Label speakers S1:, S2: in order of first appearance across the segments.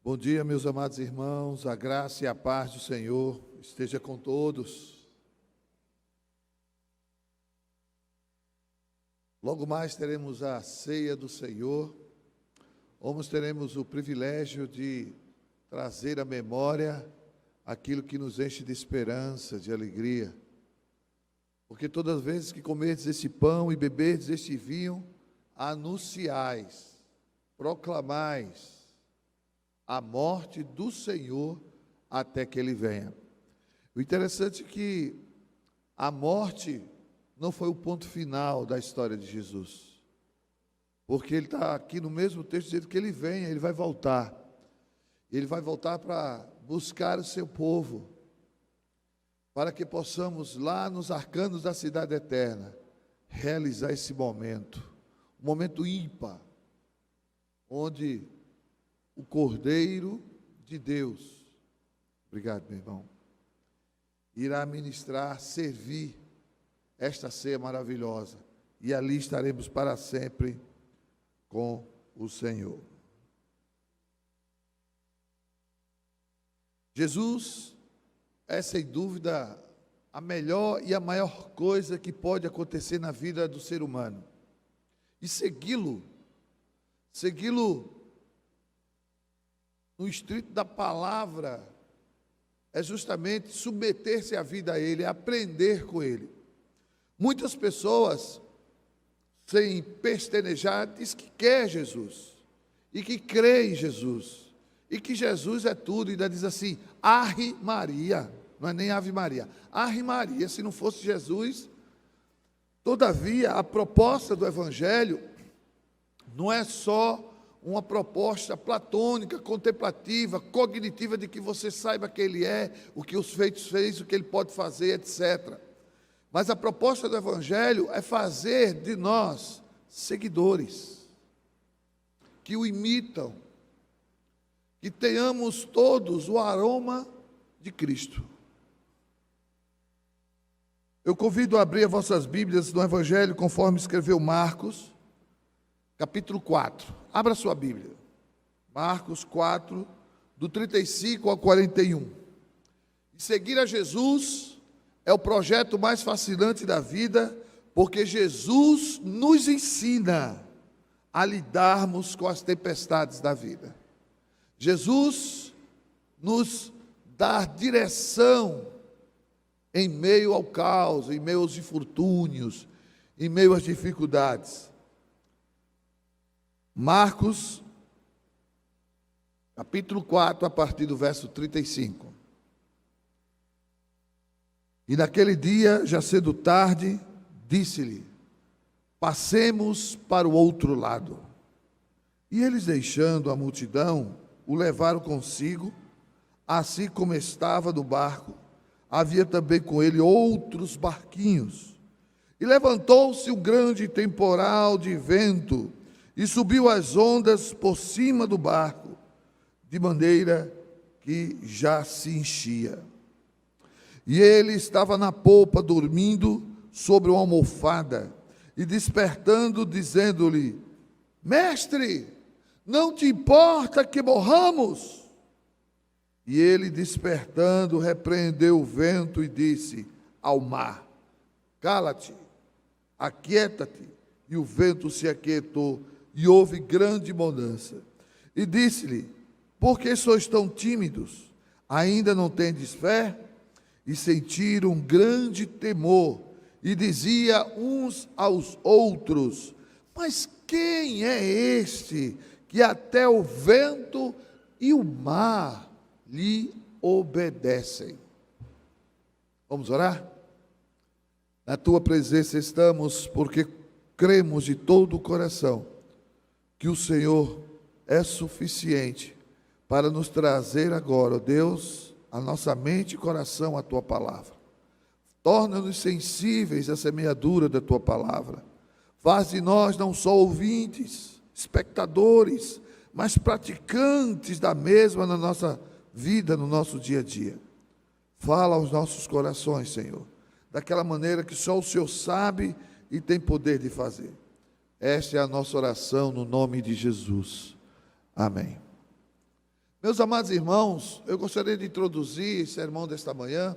S1: Bom dia, meus amados irmãos, a graça e a paz do Senhor esteja com todos. Logo mais teremos a ceia do Senhor, onde teremos o privilégio de trazer à memória aquilo que nos enche de esperança, de alegria. Porque todas as vezes que comerdes esse pão e beberdes este vinho, anunciais, proclamais a morte do Senhor até que Ele venha. O interessante é que a morte não foi o ponto final da história de Jesus, porque Ele está aqui no mesmo texto dizendo que Ele venha, Ele vai voltar. Ele vai voltar para buscar o seu povo, para que possamos lá nos arcanos da cidade eterna, realizar esse momento, um momento ímpar, onde o Cordeiro de Deus, obrigado, meu irmão, irá ministrar, servir esta ceia maravilhosa, e ali estaremos para sempre com o Senhor. Jesus é, sem dúvida, a melhor e a maior coisa que pode acontecer na vida do ser humano. E segui-lo no estrito da palavra, é justamente submeter-se à vida a Ele, aprender com Ele. Muitas pessoas, sem pestanejar, diz que quer Jesus, e que crê em Jesus, e que Jesus é tudo, e ainda diz assim, Arre Maria, não é nem Ave Maria, Arre Maria, se não fosse Jesus. Todavia, a proposta do Evangelho não é só uma proposta platônica, contemplativa, cognitiva, de que você saiba quem Ele é, o que os feitos fez, o que Ele pode fazer, etc. Mas a proposta do Evangelho é fazer de nós seguidores, que o imitam, que tenhamos todos o aroma de Cristo. Eu convido a abrir as vossas Bíblias no Evangelho, conforme escreveu Marcos, capítulo 4. Abra sua Bíblia. Marcos 4, do 35 ao 41. E seguir a Jesus é o projeto mais fascinante da vida, porque Jesus nos ensina a lidarmos com as tempestades da vida. Jesus nos dá direção em meio ao caos, em meio aos infortúnios, em meio às dificuldades. Marcos, capítulo 4, a partir do verso 35. E naquele dia, já sendo tarde, disse-lhe, passemos para o outro lado. E eles, deixando a multidão, o levaram consigo, assim como estava no barco. Havia também com ele outros barquinhos. E levantou-se um grande temporal de vento, e subiu as ondas por cima do barco, de maneira que já se enchia. E ele estava na polpa, dormindo sobre uma almofada, e despertando, dizendo-lhe, Mestre, não te importa que morramos? E ele, despertando, repreendeu o vento e disse ao mar, cala-te, aquieta-te. E o vento se aquietou, e houve grande bonança. E disse-lhe, por que sois tão tímidos? Ainda não tendes fé? E sentiram um grande temor, e dizia uns aos outros, mas quem é este, que até o vento e o mar lhe obedecem? Vamos orar? Na tua presença estamos, porque cremos de todo o coração que o Senhor é suficiente para nos trazer agora, ó Deus, a nossa mente e coração à tua palavra. Torna-nos sensíveis à semeadura da tua palavra. Faz de nós não só ouvintes, espectadores, mas praticantes da mesma na nossa vida, no nosso dia a dia. Fala aos nossos corações, Senhor, daquela maneira que só o Senhor sabe e tem poder de fazer. Esta é a nossa oração no nome de Jesus. Amém. Meus amados irmãos, eu gostaria de introduzir esse sermão desta manhã,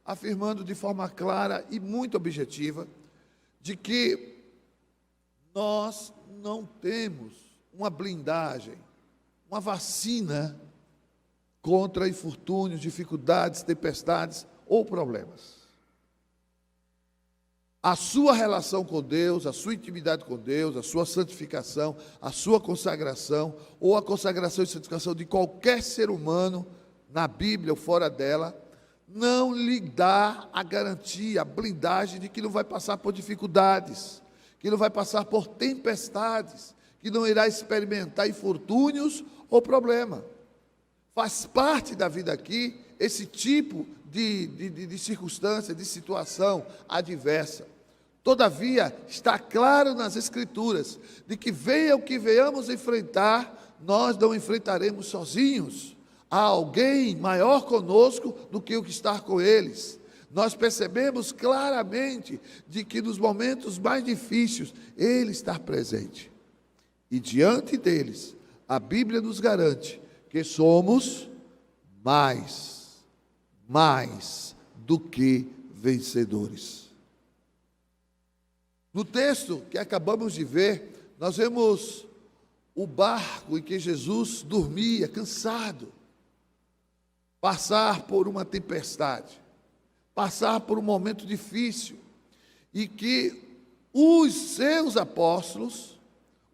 S1: afirmando de forma clara e muito objetiva, de que nós não temos uma blindagem, uma vacina contra infortúnios, dificuldades, tempestades ou problemas. A sua relação com Deus, a sua intimidade com Deus, a sua santificação, a sua consagração, ou a consagração e santificação de qualquer ser humano, na Bíblia ou fora dela, não lhe dá a garantia, a blindagem de que não vai passar por dificuldades, que não vai passar por tempestades, que não irá experimentar infortúnios ou problema. Faz parte da vida aqui esse tipo de circunstância, de situação adversa. Todavia, está claro nas Escrituras, de que venha o que venhamos enfrentar, nós não enfrentaremos sozinhos. Há alguém maior conosco do que o que está com eles. Nós percebemos claramente de que nos momentos mais difíceis, Ele está presente. E diante deles, a Bíblia nos garante que somos mais do que vencedores. No texto que acabamos de ver, nós vemos o barco em que Jesus dormia, cansado, passar por uma tempestade, passar por um momento difícil, e que os seus apóstolos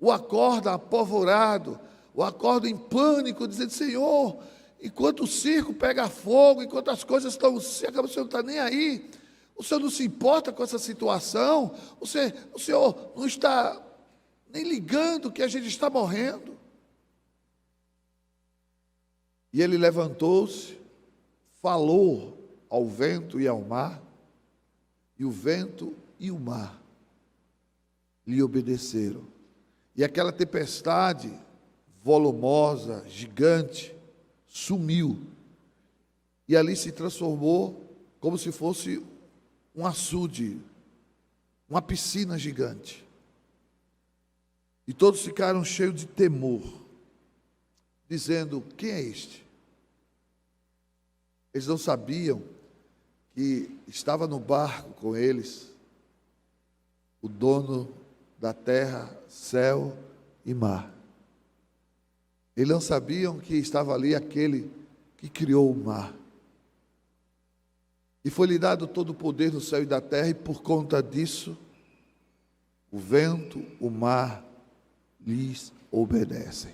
S1: o acordam apavorado, o acordam em pânico, dizendo: Senhor, enquanto o circo pega fogo, enquanto as coisas estão secas, o Senhor não está nem aí, o Senhor não se importa com essa situação, o Senhor não está nem ligando que a gente está morrendo. E ele levantou-se, falou ao vento e ao mar, e o vento e o mar lhe obedeceram. E aquela tempestade volumosa, gigante, sumiu, e ali se transformou como se fosse um açude, uma piscina gigante. E todos ficaram cheios de temor, dizendo: quem é este? Eles não sabiam que estava no barco com eles o dono da terra, céu e mar. Eles não sabiam que estava ali aquele que criou o mar. E foi-lhe dado todo o poder no céu e da terra, e por conta disso, o vento, o mar, lhes obedecem.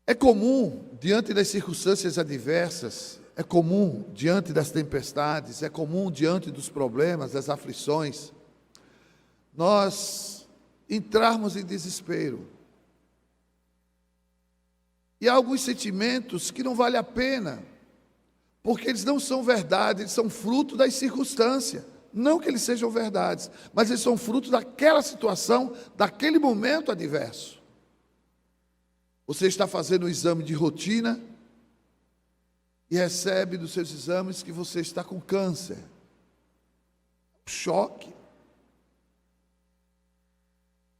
S1: É comum, diante das circunstâncias adversas, é comum, diante das tempestades, é comum, diante dos problemas, das aflições, nós entrarmos em desespero. E há alguns sentimentos que não vale a pena, porque eles não são verdade, eles são fruto das circunstâncias. Não que eles sejam verdades, mas eles são fruto daquela situação, daquele momento adverso. Você está fazendo um exame de rotina e recebe dos seus exames que você está com câncer. Choque.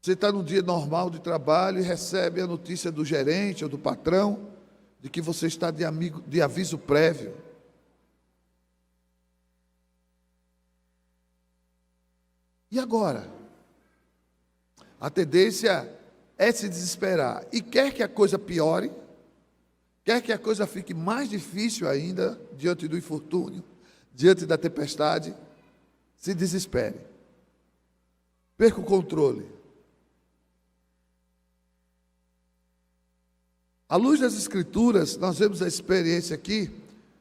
S1: Você está num dia normal de trabalho e recebe a notícia do gerente ou do patrão de que você está de aviso prévio. E agora? A tendência é se desesperar. E quer que a coisa piore, quer que a coisa fique mais difícil ainda, diante do infortúnio, diante da tempestade, se desespere. Perca o controle. À luz das Escrituras, nós vemos a experiência aqui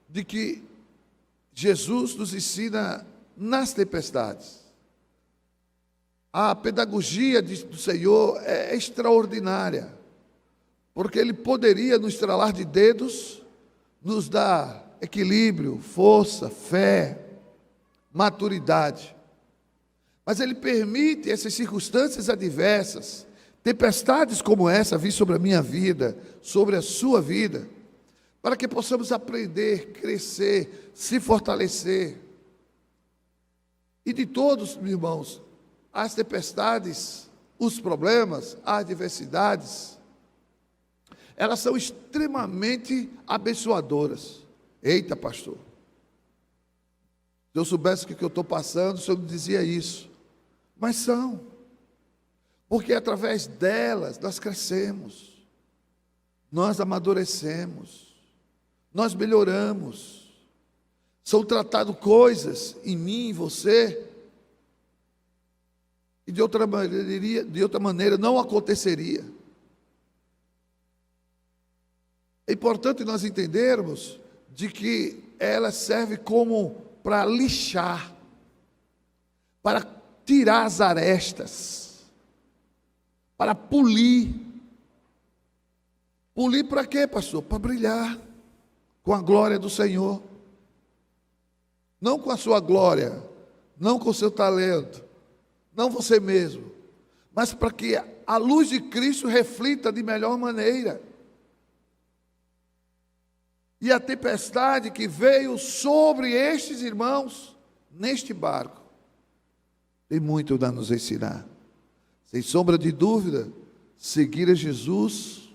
S1: de que Jesus nos ensina nas tempestades. A pedagogia do Senhor é extraordinária, porque Ele poderia, no estralar de dedos, nos dar equilíbrio, força, fé, maturidade. Mas Ele permite essas circunstâncias adversas, tempestades como essa vir sobre a minha vida, sobre a sua vida, para que possamos aprender, crescer, se fortalecer. E de todos, meus irmãos, as tempestades, os problemas, as adversidades, elas são extremamente abençoadoras. Eita, pastor, se eu soubesse o que eu estou passando, o senhor não dizia isso. Mas são, porque através delas nós crescemos, nós amadurecemos, nós melhoramos. São tratadas coisas em mim, em você, e de outra maneira não aconteceria. É importante nós entendermos de que ela serve como para lixar, para tirar as arestas, para polir. Polir para quê, pastor? Para brilhar com a glória do Senhor. Não com a sua glória, não com o seu talento, não você mesmo, mas para que a luz de Cristo reflita de melhor maneira. E a tempestade que veio sobre estes irmãos, neste barco, tem muito a nos ensinar. Sem sombra de dúvida, seguir a Jesus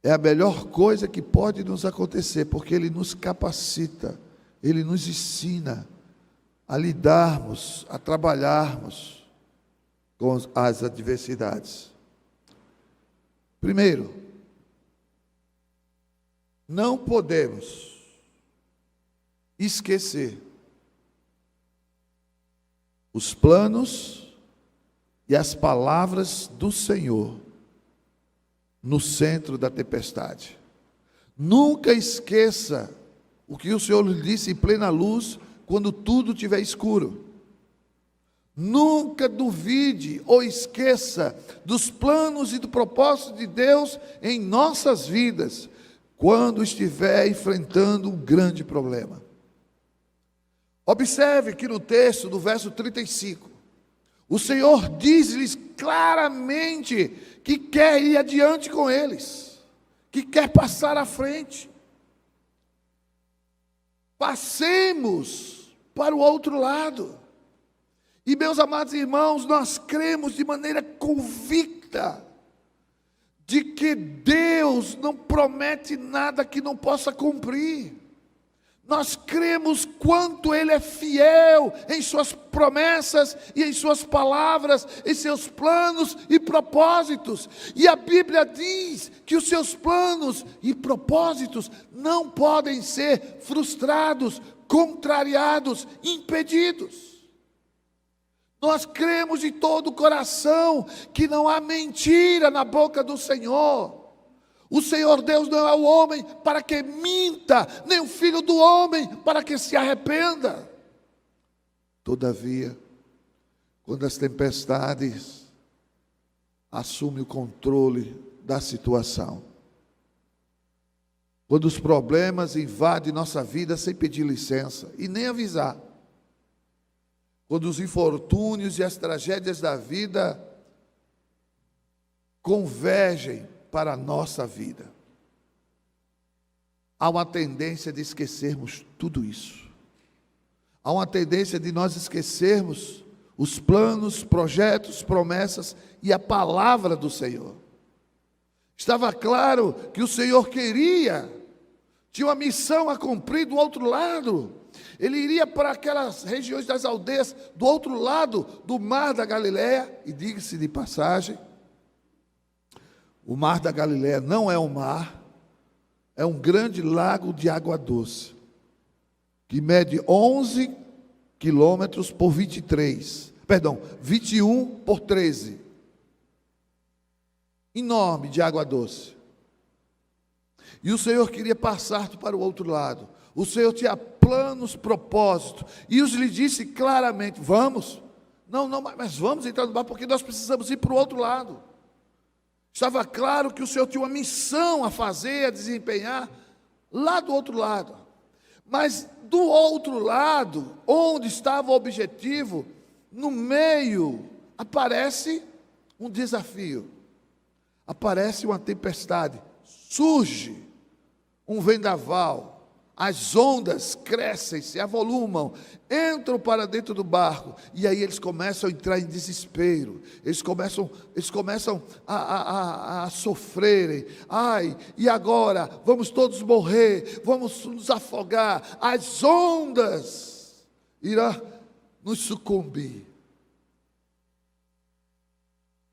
S1: é a melhor coisa que pode nos acontecer, porque Ele nos capacita, Ele nos ensina a lidarmos, a trabalharmos com as adversidades. Primeiro, não podemos esquecer os planos e as palavras do Senhor no centro da tempestade. Nunca esqueça o que o Senhor lhe disse em plena luz, quando tudo estiver escuro. Nunca duvide ou esqueça dos planos e do propósito de Deus em nossas vidas, quando estiver enfrentando um grande problema. Observe que no texto do verso 35, o Senhor diz-lhes claramente que quer ir adiante com eles, que quer passar à frente. Passemos para o outro lado. E, meus amados irmãos, nós cremos de maneira convicta de que Deus não promete nada que não possa cumprir. Nós cremos quanto Ele é fiel em suas promessas e em suas palavras, em seus planos e propósitos. E a Bíblia diz que os seus planos e propósitos não podem ser frustrados, contrariados, impedidos. Nós cremos de todo o coração que não há mentira na boca do Senhor. O Senhor Deus não é o homem para que minta, nem o filho do homem para que se arrependa. Todavia, quando as tempestades assumem o controle da situação, quando os problemas invadem nossa vida sem pedir licença e nem avisar, quando os infortúnios e as tragédias da vida convergem para a nossa vida, há uma tendência de esquecermos tudo isso. Há uma tendência de nós esquecermos os planos, projetos, promessas e a palavra do Senhor. Estava claro que o Senhor tinha uma missão a cumprir do outro lado. Ele iria para aquelas regiões das aldeias do outro lado do mar da Galileia, e diga-se de passagem, o mar da Galileia não é um mar, é um grande lago de água doce, que mede 11 quilômetros por 21 por 13. Enorme de água doce. E o Senhor queria passar para o outro lado. O Senhor tinha planos, propósitos. E os lhe disse claramente: vamos. Não, mas vamos entrar no barco, porque nós precisamos ir para o outro lado. Estava claro que o Senhor tinha uma missão a fazer, a desempenhar, lá do outro lado. Mas do outro lado, onde estava o objetivo, no meio, aparece um desafio. Aparece uma tempestade, surge um vendaval, as ondas crescem, se avolumam, entram para dentro do barco, e aí eles começam a entrar em desespero, eles começam a sofrerem. Ai, e agora? Vamos todos morrer, vamos nos afogar, as ondas irão nos sucumbir.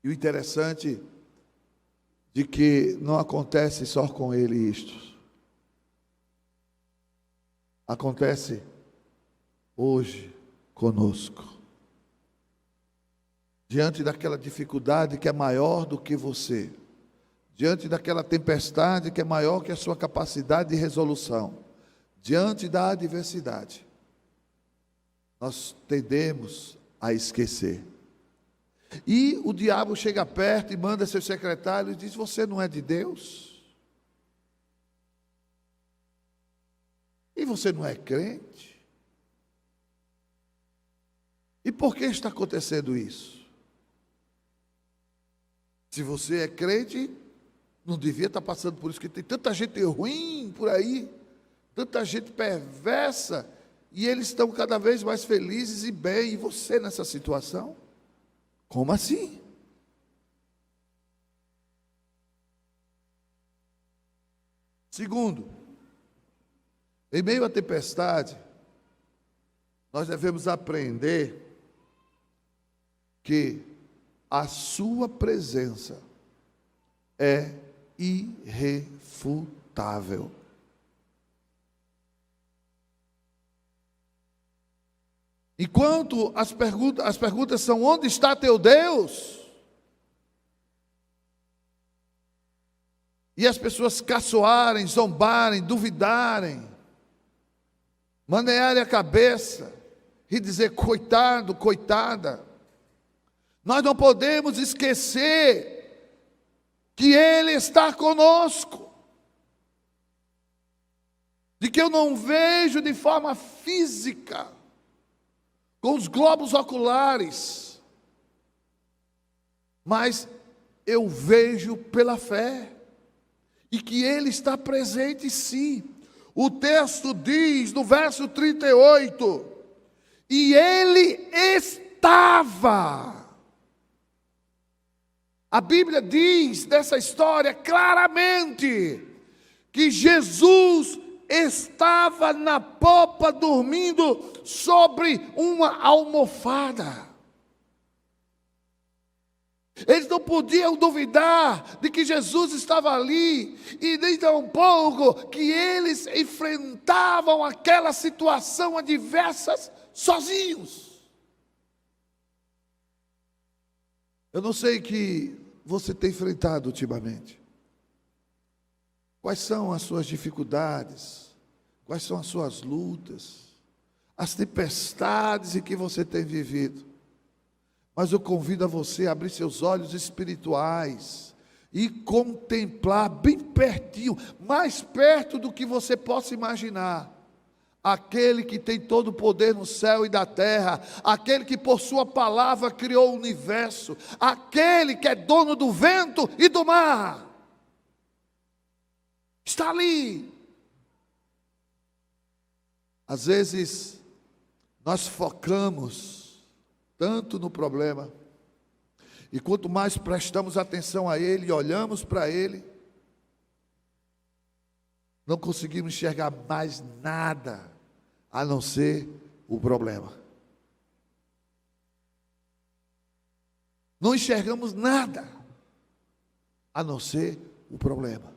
S1: E o interessante de que não acontece só com ele isto. Acontece hoje conosco. Diante daquela dificuldade que é maior do que você, diante daquela tempestade que é maior que a sua capacidade de resolução, diante da adversidade, nós tendemos a esquecer. E o diabo chega perto e manda seu secretário e diz: você não é de Deus? E você não é crente? E por que está acontecendo isso? Se você é crente, não devia estar passando por isso, que tem tanta gente ruim por aí, tanta gente perversa, e eles estão cada vez mais felizes e bem, e você nessa situação? Como assim? Segundo, em meio à tempestade, nós devemos aprender que a sua presença é irrefutável. Enquanto as perguntas são: onde está teu Deus? E as pessoas caçoarem, zombarem, duvidarem, manearem a cabeça e dizer: coitado, coitada. Nós não podemos esquecer que Ele está conosco, de que eu não vejo de forma física, com os globos oculares, mas eu vejo pela fé, e que Ele está presente sim. O texto diz no verso 38, e Ele estava. A Bíblia diz dessa história claramente que Jesus estava na popa dormindo sobre uma almofada. Eles não podiam duvidar de que Jesus estava ali, e nem tampouco que eles enfrentavam aquela situação adversa sozinhos. Eu não sei o que você tem enfrentado ultimamente. Quais são as suas dificuldades? Quais são as suas lutas? As tempestades em que você tem vivido? Mas eu convido a você a abrir seus olhos espirituais e contemplar bem pertinho, mais perto do que você possa imaginar, aquele que tem todo o poder no céu e da terra, aquele que por sua palavra criou o universo, aquele que é dono do vento e do mar, está ali. Às vezes nós focamos tanto no problema, e quanto mais prestamos atenção a ele e olhamos para ele, não conseguimos enxergar mais nada a não ser o problema. Não enxergamos nada a não ser o problema.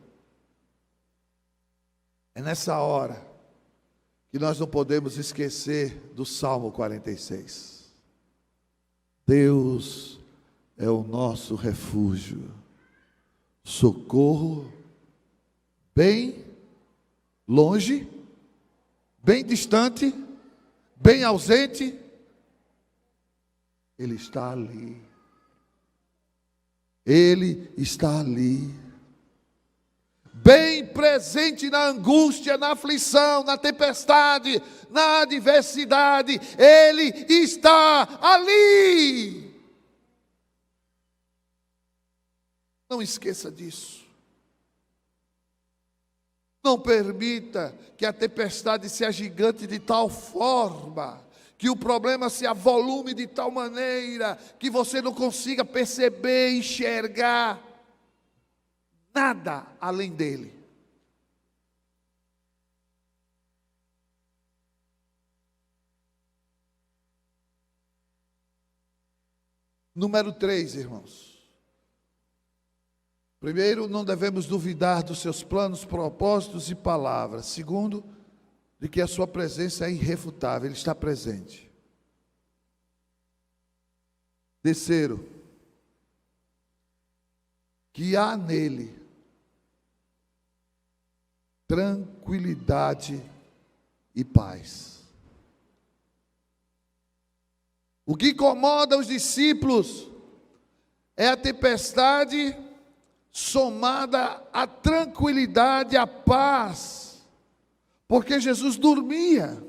S1: É nessa hora que nós não podemos esquecer do Salmo 46. Deus é o nosso refúgio, socorro bem longe, bem distante, bem ausente, Ele está ali. Ele está ali. Bem presente na angústia, na aflição, na tempestade, na adversidade, Ele está ali. Não esqueça disso. Não permita que a tempestade se agigante de tal forma, que o problema se avolume de tal maneira, que você não consiga perceber, enxergar nada além dele. Número 3, irmãos. Primeiro, não devemos duvidar dos seus planos, propósitos e palavras. Segundo, de que a sua presença é irrefutável, ele está presente. Terceiro, que há nele tranquilidade e paz. O que incomoda os discípulos é a tempestade somada à tranquilidade, à paz, porque Jesus dormia.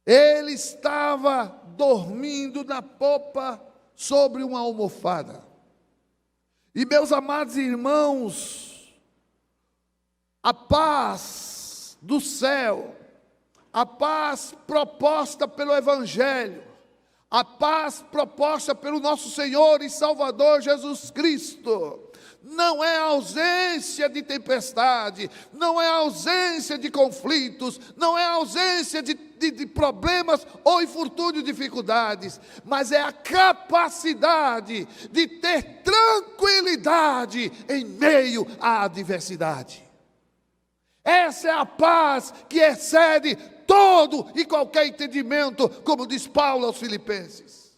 S1: Ele estava dormindo na popa sobre uma almofada. E meus amados irmãos, a paz do céu, a paz proposta pelo Evangelho, a paz proposta pelo nosso Senhor e Salvador Jesus Cristo, não é ausência de tempestade, não é ausência de conflitos, não é ausência de problemas ou infortúnio, dificuldades, mas é a capacidade de ter tranquilidade em meio à adversidade. Essa é a paz que excede todo e qualquer entendimento, como diz Paulo aos Filipenses.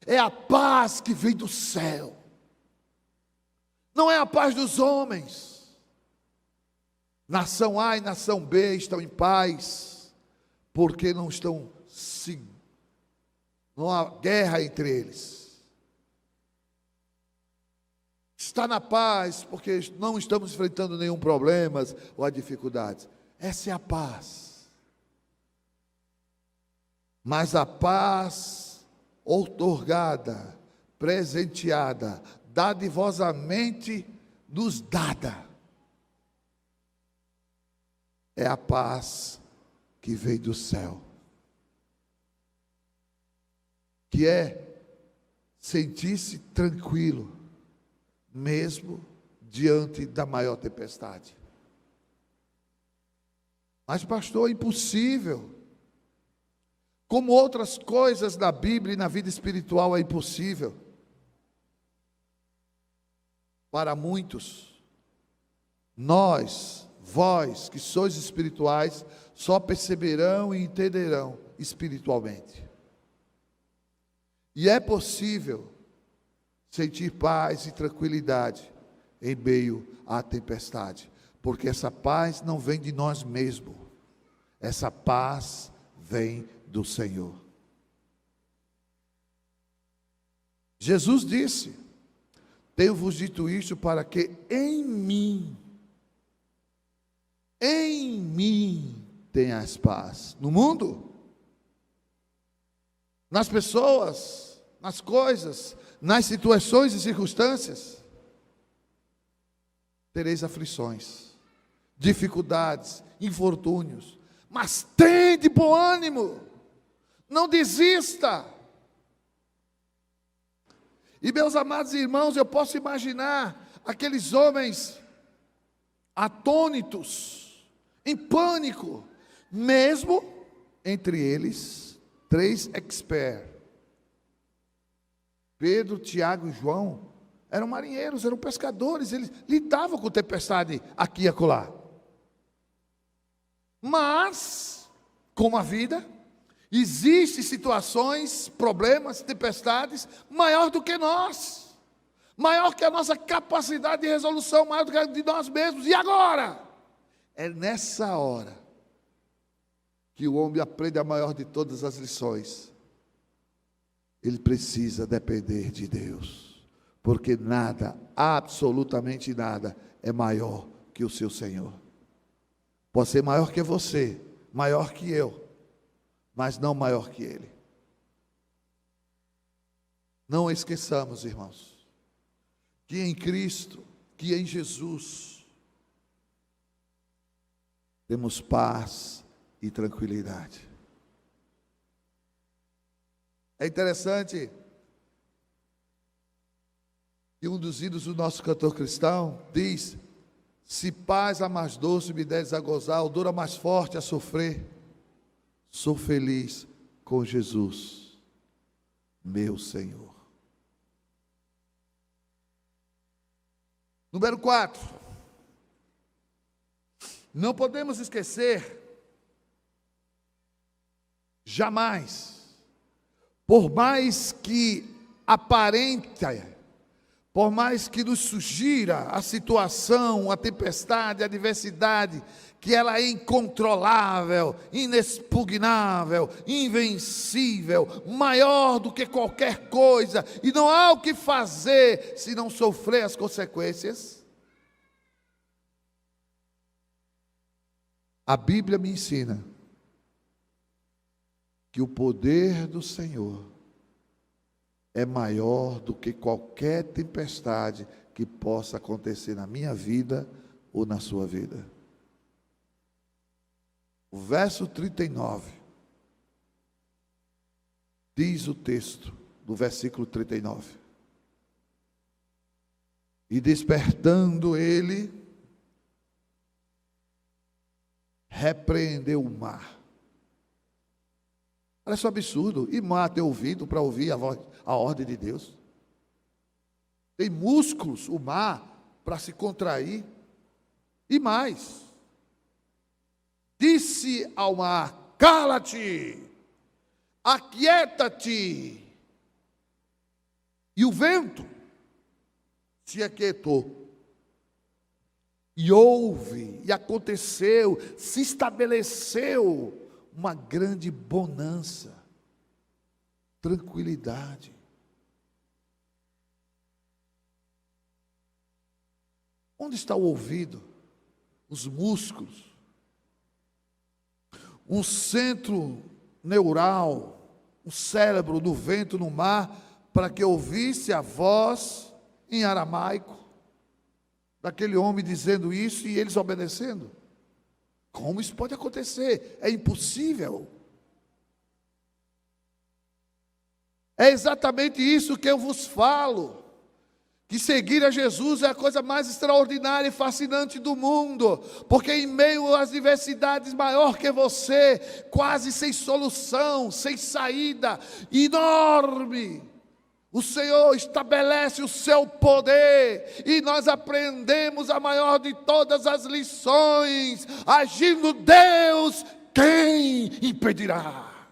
S1: É a paz que vem do céu. Não é a paz dos homens. Nação A e nação B estão em paz, porque não estão, sim, não há guerra entre eles. Está na paz, porque não estamos enfrentando nenhum problema ou dificuldades. Essa é a paz. Mas a paz outorgada, presenteada, dadivosamente nos dada, é a paz que veio do céu, que é sentir-se tranquilo, mesmo diante da maior tempestade. Mas pastor, é impossível. Como outras coisas da Bíblia e na vida espiritual é impossível. Para muitos, vós que sois espirituais, só perceberão e entenderão espiritualmente. E é possível sentir paz e tranquilidade em meio à tempestade, porque essa paz não vem de nós mesmos, essa paz vem do Senhor. Jesus disse: tenho-vos dito isto para que em mim tenhas paz. No mundo, nas pessoas, nas coisas, nas situações e circunstâncias, tereis aflições, dificuldades, infortúnios, mas tende bom ânimo, não desista. E meus amados irmãos, eu posso imaginar aqueles homens atônitos, em pânico, mesmo entre eles 3 experts, Pedro, Tiago e João, eram marinheiros, eram pescadores, eles lidavam com tempestade aqui e acolá. Mas, como a vida, existem situações, problemas, tempestades, maior do que nós, maior que a nossa capacidade de resolução, maior do que a de nós mesmos. E agora? É nessa hora que o homem aprende a maior de todas as lições. Ele precisa depender de Deus, porque nada, absolutamente nada, é maior que o seu Senhor. Pode ser maior que você, maior que eu, mas não maior que Ele. Não esqueçamos, irmãos, que em Cristo, que em Jesus, temos paz e tranquilidade. É interessante que um dos hinos do nosso cantor cristão diz: se paz a mais doce me deres a gozar, ou dor a mais forte a sofrer, sou feliz com Jesus, meu Senhor. Número 4. Não podemos esquecer, jamais, por mais que aparente, por mais que nos sugira a situação, a tempestade, a adversidade, que ela é incontrolável, inexpugnável, invencível, maior do que qualquer coisa, e não há o que fazer se não sofrer as consequências. A Bíblia me ensina que o poder do Senhor é maior do que qualquer tempestade que possa acontecer na minha vida ou na sua vida. O verso 39, diz o texto do versículo 39: e despertando ele, repreendeu o mar. Parece um absurdo. E mar tem ouvido para ouvir a ordem de Deus? Tem músculos, o mar, para se contrair. E mais, disse ao mar: cala-te, aquieta-te. E o vento se aquietou. E houve, e aconteceu, se estabeleceu uma grande bonança, tranquilidade. Onde está o ouvido, os músculos, um centro neural, o cérebro do vento no mar, para que ouvisse a voz em aramaico daquele homem dizendo isso e eles obedecendo? Como isso pode acontecer? É impossível. É exatamente isso que eu vos falo, que seguir a Jesus é a coisa mais extraordinária e fascinante do mundo, porque em meio às diversidades, maior que você, quase sem solução, sem saída, enorme, o Senhor estabelece o seu poder, e nós aprendemos a maior de todas as lições: agindo Deus, quem impedirá?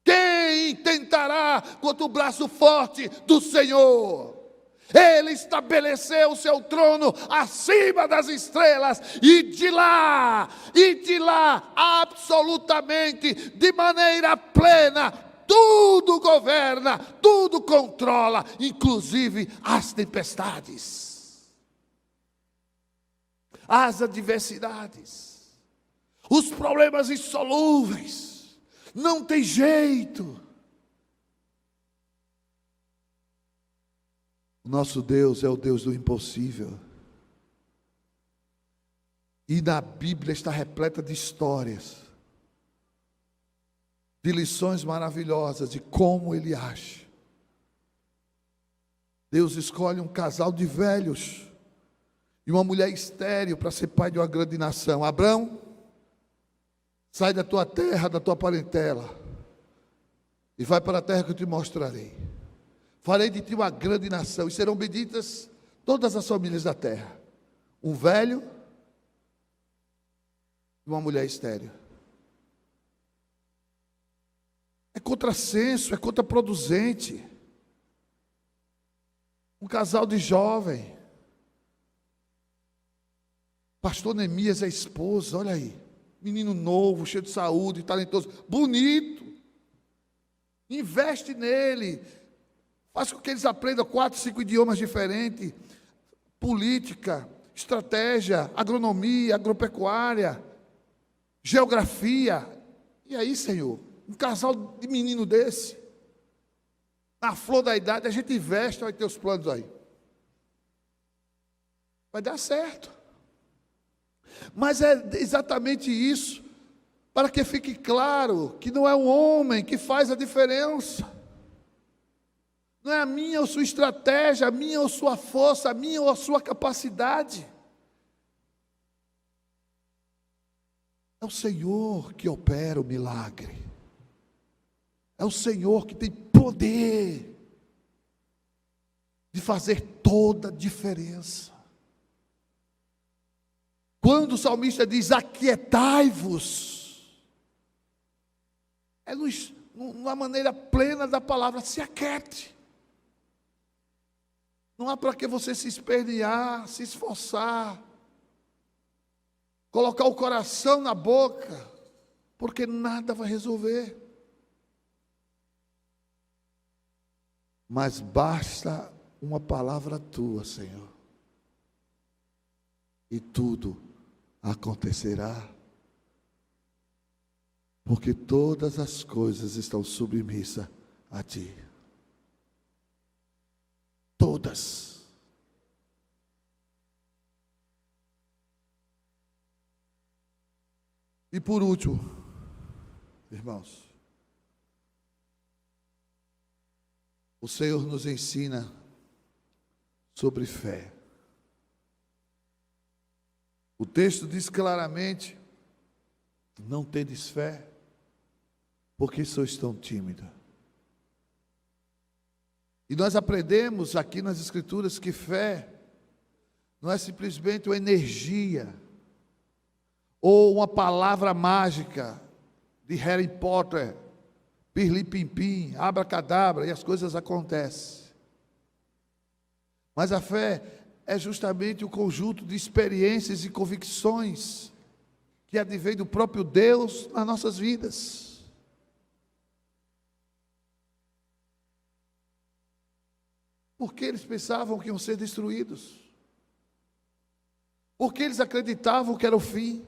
S1: Quem tentará contra o braço forte do Senhor? Ele estabeleceu o seu trono acima das estrelas, e de lá, absolutamente, de maneira plena, tudo governa, tudo controla, inclusive as tempestades, as adversidades, os problemas insolúveis. Não tem jeito. O nosso Deus é o Deus do impossível. E na Bíblia está repleta de histórias, de lições maravilhosas de como Ele age. Deus escolhe um casal de velhos e uma mulher estéril para ser pai de uma grande nação. Abrão, sai da tua terra, da tua parentela, e vai para a terra que eu te mostrarei. Farei de ti uma grande nação, e serão benditas todas as famílias da terra. Um velho e uma mulher estéril. É contrassenso, é contraproducente. Um casal de jovem. Pastor Neemias é a esposa, olha aí. Menino novo, cheio de saúde, talentoso, bonito. Investe nele. Faz com que eles aprendam 4, 5 idiomas diferentes. Política, estratégia, agronomia, agropecuária, geografia. E aí, Senhor, um casal de menino desse, na flor da idade, a gente investe, vai ter os planos aí. vai dar certo. Mas é exatamente isso, para que fique claro que não é um homem que faz a diferença. Não é a minha ou sua estratégia, a minha ou sua força, a minha ou a sua capacidade. É o Senhor que opera o milagre. É o Senhor que tem poder de fazer toda a diferença. Quando o salmista diz: aquietai-vos, é numa maneira plena da palavra, se aquiete. Não há para que você se espernear, se esforçar, colocar o coração na boca, porque nada vai resolver. Mas basta uma palavra tua, Senhor, e tudo acontecerá, porque todas as coisas estão submissas a ti. Todas. E por último, irmãos, o Senhor nos ensina sobre fé. O texto diz claramente: não tendes fé, porque sois tão tímidos. E nós aprendemos aqui nas Escrituras que fé não é simplesmente uma energia ou uma palavra mágica de Harry Potter, pirlim-pim-pim, abracadabra, e as coisas acontecem. Mas a fé é justamente o conjunto de experiências e convicções que advém do próprio Deus nas nossas vidas. Porque eles pensavam que iam ser destruídos? Porque eles acreditavam que era o fim?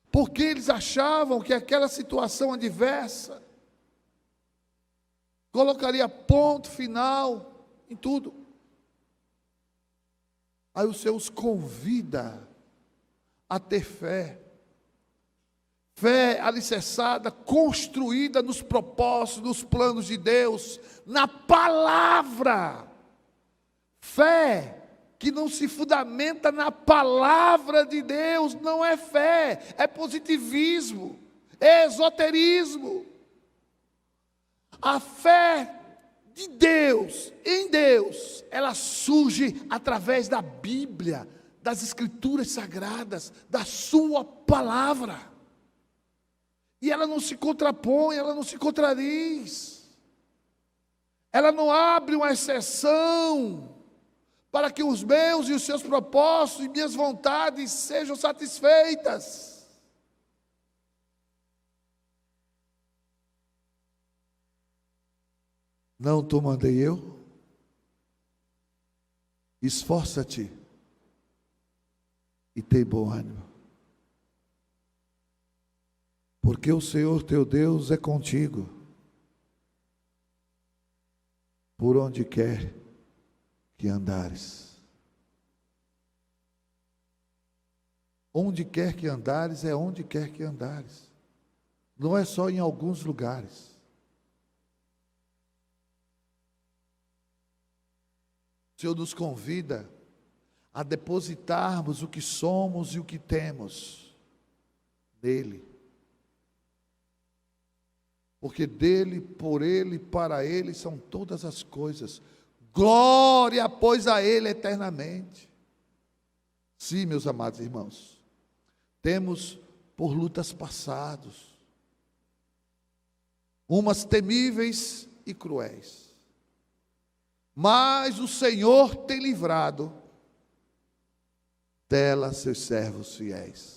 S1: Porque eles achavam que aquela situação adversa colocaria ponto final em tudo? Aí o Senhor os convida a ter fé. Fé alicerçada, construída nos propósitos, nos planos de Deus, na palavra. Fé que não se fundamenta na palavra de Deus, não é fé, é positivismo, é esoterismo. A fé de Deus, em Deus, ela surge através da Bíblia, das Escrituras Sagradas, da sua palavra. E ela não se contrapõe, ela não se contradiz. Ela não abre uma exceção para que os meus e os seus propósitos e minhas vontades sejam satisfeitas. Não te mandei eu? Esforça-te e tem bom ânimo, porque o Senhor teu Deus é contigo, por onde quer que andares. Onde quer que andares é onde quer que andares. Não é só em alguns lugares. O Senhor nos convida a depositarmos o que somos e o que temos nele. Porque dele, por ele, para ele são todas as coisas. Glória, pois, a ele eternamente. Sim, meus amados irmãos, temos por lutas passadas, umas temíveis e cruéis, mas o Senhor tem livrado delas seus servos fiéis.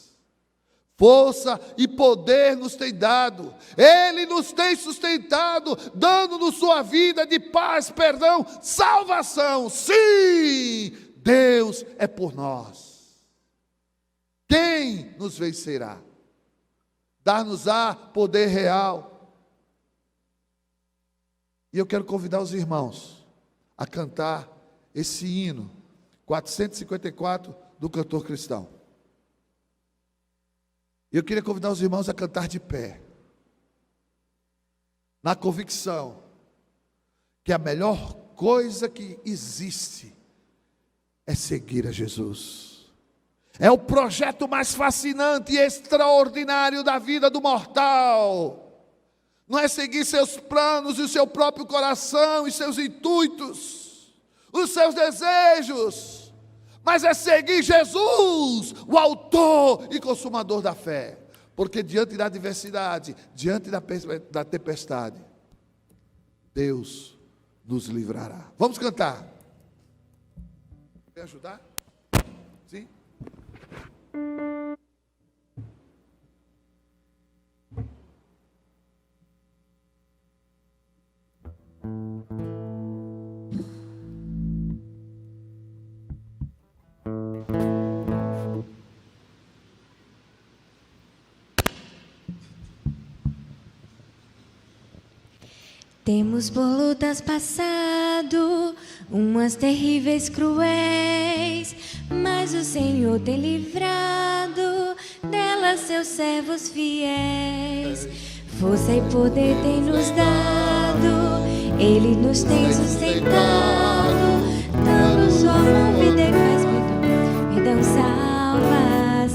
S1: Força e poder nos tem dado, Ele nos tem sustentado, dando-nos sua vida de paz, perdão, salvação. Sim, Deus é por nós. Quem nos vencerá? Dar-nos-á poder real. E eu quero convidar os irmãos a cantar esse hino 454 do Cantor Cristão. Eu queria convidar os irmãos a cantar de pé, na convicção que a melhor coisa que existe é seguir a Jesus. É o projeto mais fascinante e extraordinário da vida do mortal. Não é seguir seus planos e o seu próprio coração e seus intuitos, os seus desejos, mas é seguir Jesus, o autor e consumador da fé. Porque diante da adversidade, diante da tempestade, Deus nos livrará. Vamos cantar. Quer ajudar? Sim?
S2: Temos por lutas passado, umas terríveis cruéis, mas o Senhor tem livrado delas seus servos fiéis. Força e poder tem nos dado, Ele nos tem sustentado, dando sua mão, vida e paz, perdão, salvação.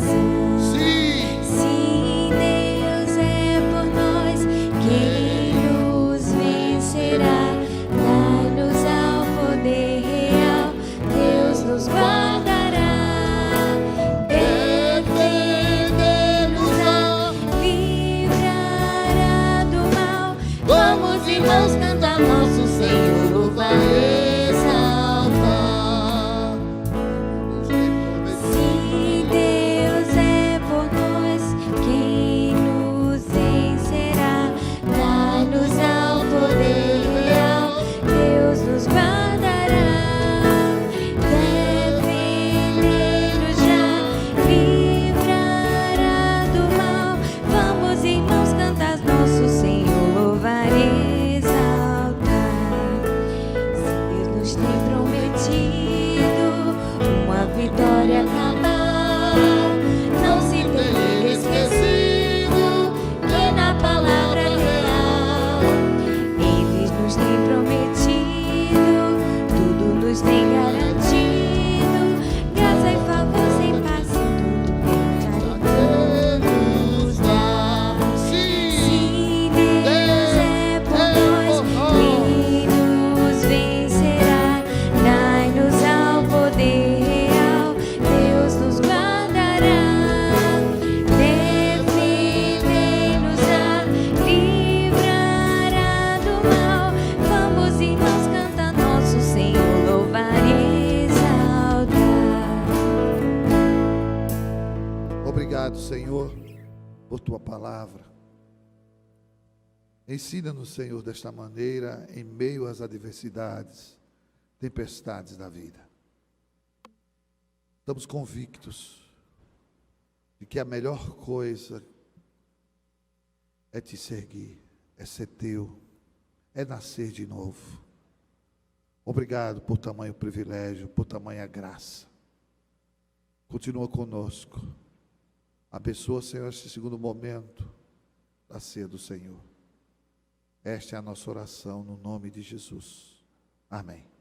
S2: Sim, Deus é por nós, quem nos vencerá? Dai-nos ao poder real, Deus nos guardará, defender-nos-á, livrará do mal. Vamos, irmãos, cantar nosso Senhor, louvar, exaltar. Se Deus é por nós, quem nos vencerá? Dai-nos ao poder real, Deus nos guardará, defender-nos já, livrará do mal. Vamos, irmãos, cantar nosso Senhor, louvar, exaltar. Se Deus nos tem prometido uma vitória cabal, não se tenha esquecido que na palavra real Ele nos tem prometido, tudo nos tem garantido, graça e favor sem paz em tudo nos dá. Se Deus é por nós, quem nos vencerá? Dai-nos ao poder real, Deus nos guardará, defender-nos-á, livrará do mal. Vamos, irmãos, cantar nosso Senhor, louvar e exaltar.
S1: Obrigado, Senhor, por tua palavra. Ensina-nos, Senhor, desta maneira, em meio às adversidades, tempestades da vida. Estamos convictos de que a melhor coisa é te seguir, é ser teu, é nascer de novo. Obrigado por tamanho privilégio, por tamanha graça. Continua conosco. Abençoa, Senhor, este segundo momento da ceia do Senhor. Esta é a nossa oração no nome de Jesus. Amém.